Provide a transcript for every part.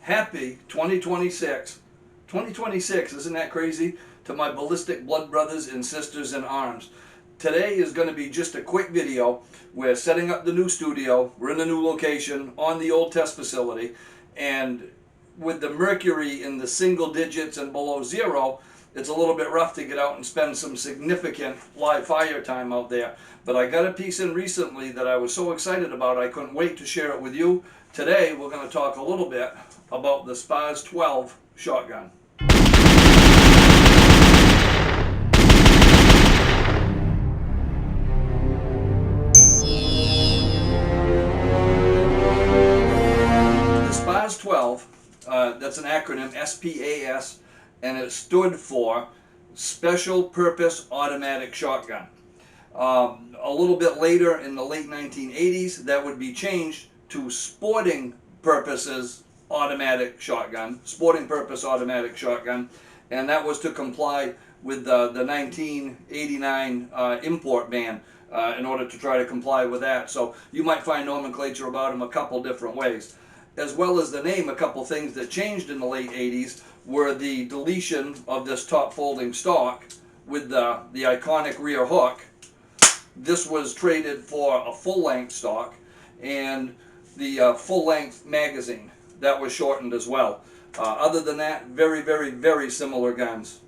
Happy 2026. 2026, isn't that crazy? To my ballistic blood brothers and sisters in arms. Today is going to be just a quick video. We're setting up the new studio. We're in the new location on the old test facility. And with the mercury in the single digits and below zero, it's a little bit rough to get out and spend some significant live fire time out there. But I got a piece in recently that I was so excited about I couldn't wait to share it with you. Today we're going to talk a little bit about the SPAS 12 shotgun. The SPAS 12, that's an acronym, SPAS, and it stood for Special Purpose Automatic Shotgun. A little bit later in the late 1980s, that would be changed to Sporting Purposes Automatic Shotgun, Sporting Purpose Automatic Shotgun, and that was to comply with the 1989 import ban in order to try to comply with that. So you might find nomenclature about them a couple different ways. As well as the name, a couple things that changed in the late 80s were the deletion of this top folding stock with the iconic rear hook. This was traded for a full-length stock and the full-length magazine. That was shortened as well. Other than that, very similar guns.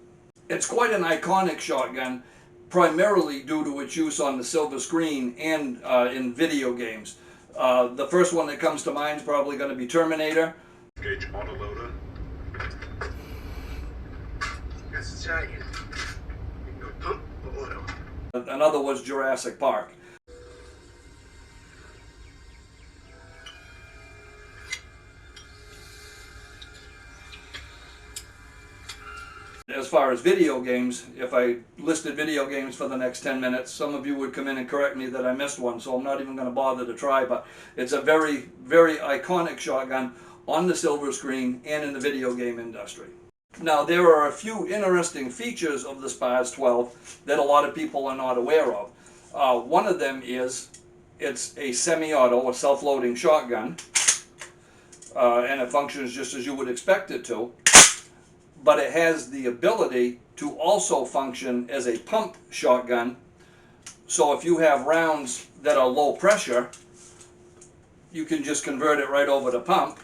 It's quite an iconic shotgun, primarily due to its use on the silver screen and in video games. The first one that comes to mind is probably going to be Terminator. Gauge autoloader. That's Italian. You can go pump or oil. Another was Jurassic Park. As far as video games, if I listed video games for the next 10 minutes, some of you would come in and correct me that I missed one, so I'm not even going to bother to try, but it's a very iconic shotgun on the silver screen and in the video game industry. Now, there are a few interesting features of the SPAS 12 that a lot of people are not aware of. One of them is it's a semi-auto, a self-loading shotgun, and it functions just as you would expect it to. But it has the ability to also function as a pump shotgun. So if you have rounds that are low pressure, you can just convert it right over to pump,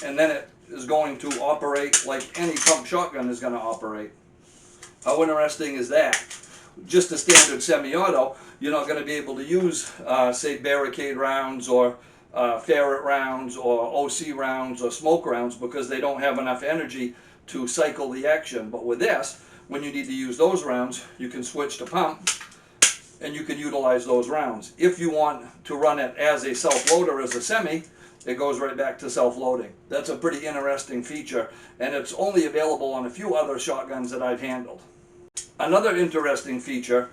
and then it is going to operate like any pump shotgun is going to operate. How interesting is that? Just a standard semi-auto, you're not going to be able to use, say, barricade rounds or ferret rounds or OC rounds or smoke rounds because they don't have enough energy to cycle the action. But with this, when you need to use those rounds, you can switch to pump and you can utilize those rounds. If you want to run it as a self-loader, as a semi, it goes right back to self-loading. That's a pretty interesting feature, and it's only available on a few other shotguns that I've handled. Another interesting feature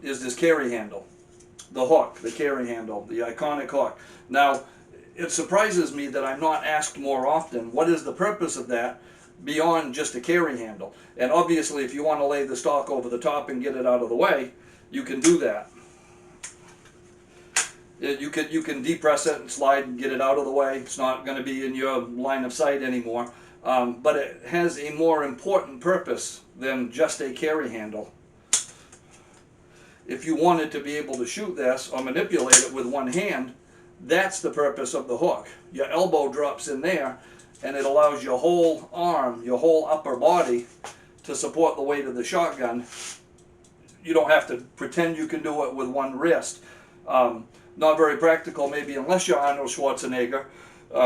is this carry handle. The hook, the carry handle, the iconic hook. Now, it surprises me that I'm not asked more often, what is the purpose of that beyond just a carry handle? And obviously, if you want to lay the stock over the top and get it out of the way, you can do that. You can depress it and slide and get it out of the way. It's not going to be in your line of sight anymore. But it has a more important purpose than just a carry handle. If you wanted to be able to shoot this or manipulate it with one hand, that's the purpose of the hook. Your elbow drops in there, and it allows your whole arm, your whole upper body to support the weight of the shotgun. You don't have to pretend you can do it with one wrist. Not very practical, maybe, unless you're Arnold Schwarzenegger,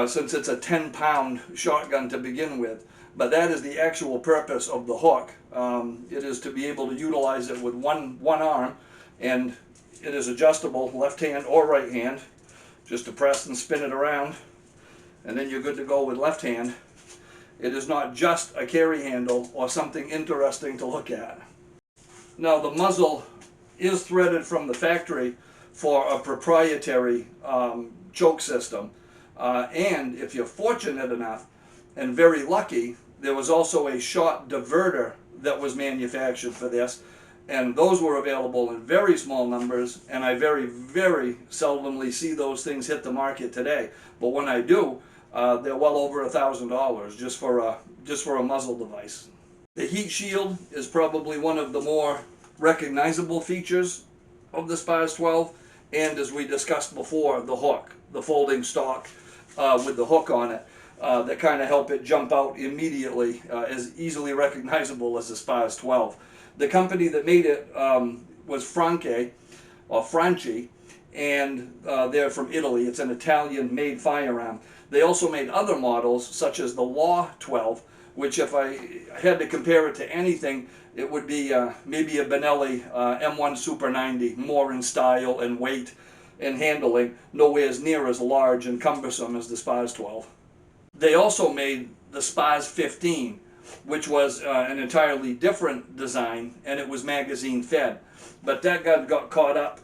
since it's a 10-pound shotgun to begin with. But that is the actual purpose of the hook. It is to be able to utilize it with one arm, and it is adjustable left hand or right hand. Just to press and spin it around, and then you're good to go with left hand. It is not just a carry handle or something interesting to look at. Now, the muzzle is threaded from the factory for a proprietary choke system. And if you're fortunate enough and very lucky, there was also a shot diverter that was manufactured for this. And those were available in very small numbers, and I very seldomly see those things hit the market today. But when I do, they're well over $1,000 just for a muzzle device. The heat shield is probably one of the more recognizable features of the SPAS 12, and as we discussed before, the hook, the folding stock with the hook on it, that kind of help it jump out immediately, as easily recognizable as the SPAS 12. The company that made it was Franchi, and they're from Italy. It's an Italian-made firearm. They also made other models, such as the Law 12, which if I had to compare it to anything, it would be maybe a Benelli M1 Super 90, more in style and weight and handling, nowhere near as large and cumbersome as the SPAS 12. They also made the SPAS 15, which was an entirely different design, and it was magazine fed. But that gun got caught up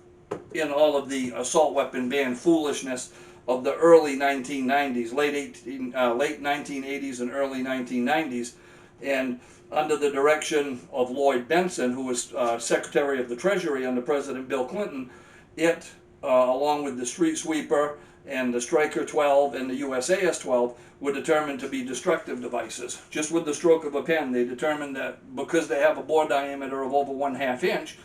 in all of the assault weapon ban foolishness of the early 1990s, late 1980s and early 1990s, and under the direction of Lloyd Bentsen, who was Secretary of the Treasury under President Bill Clinton, it, along with the Street Sweeper and the Striker 12 and the USAS 12, were determined to be destructive devices. Just with the stroke of a pen, they determined that because they have a bore diameter of over 1/2 inch,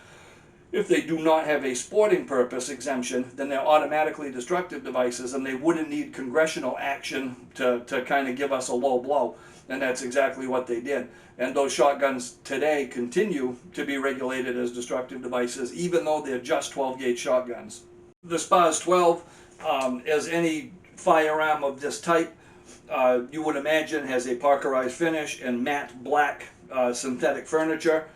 if they do not have a sporting purpose exemption, then they're automatically destructive devices, and they wouldn't need congressional action to kind of give us a low blow. And that's exactly what they did. And those shotguns today continue to be regulated as destructive devices, even though they're just 12-gauge shotguns. The SPAS 12, as any firearm of this type, you would imagine has a parkerized finish and matte black synthetic furniture.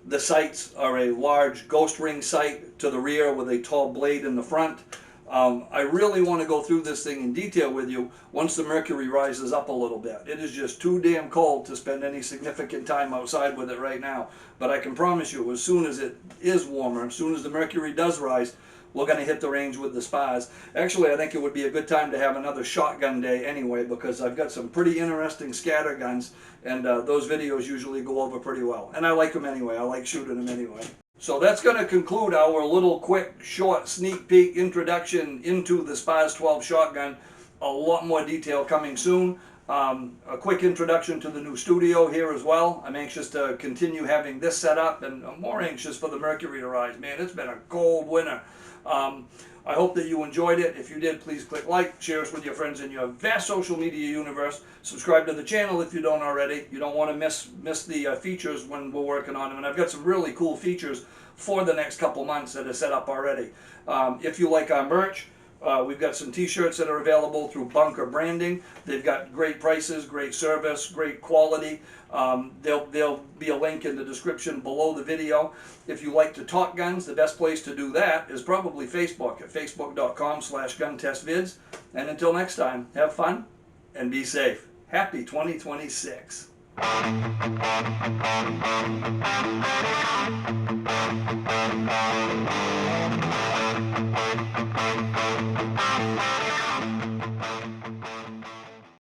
The sights are a large ghost ring sight to the rear with a tall blade in the front. I really want to go through this thing in detail with you once the mercury rises up a little bit. It is just too damn cold to spend any significant time outside with it right now. But I can promise you, as soon as it is warmer, as soon as the mercury does rise, we're going to hit the range with the SPAS. Actually, I think it would be a good time to have another shotgun day anyway, because I've got some pretty interesting scatter guns, and those videos usually go over pretty well. And I like them anyway. I like shooting them anyway. So that's going to conclude our little quick, short, sneak peek introduction into the SPAS 12 shotgun. A lot more detail coming soon. A quick introduction to the new studio here as well. I'm anxious to continue having this set up, and I'm more anxious for the mercury to rise. Man, it's been a cold winter. I hope that you enjoyed it. If you did, please click like, share us with your friends in your vast social media universe. Subscribe to the channel if you don't already. You don't want to miss the features when we're working on them. And I've got some really cool features for the next couple months that are set up already. If you like our merch, we've got some t-shirts that are available through Bunker Branding. They've got great prices, great service, great quality. There'll be a link in the description below the video. If you like to talk guns, the best place to do that is probably Facebook at facebook.com/guntestvids. And until next time, have fun and be safe. Happy 2026.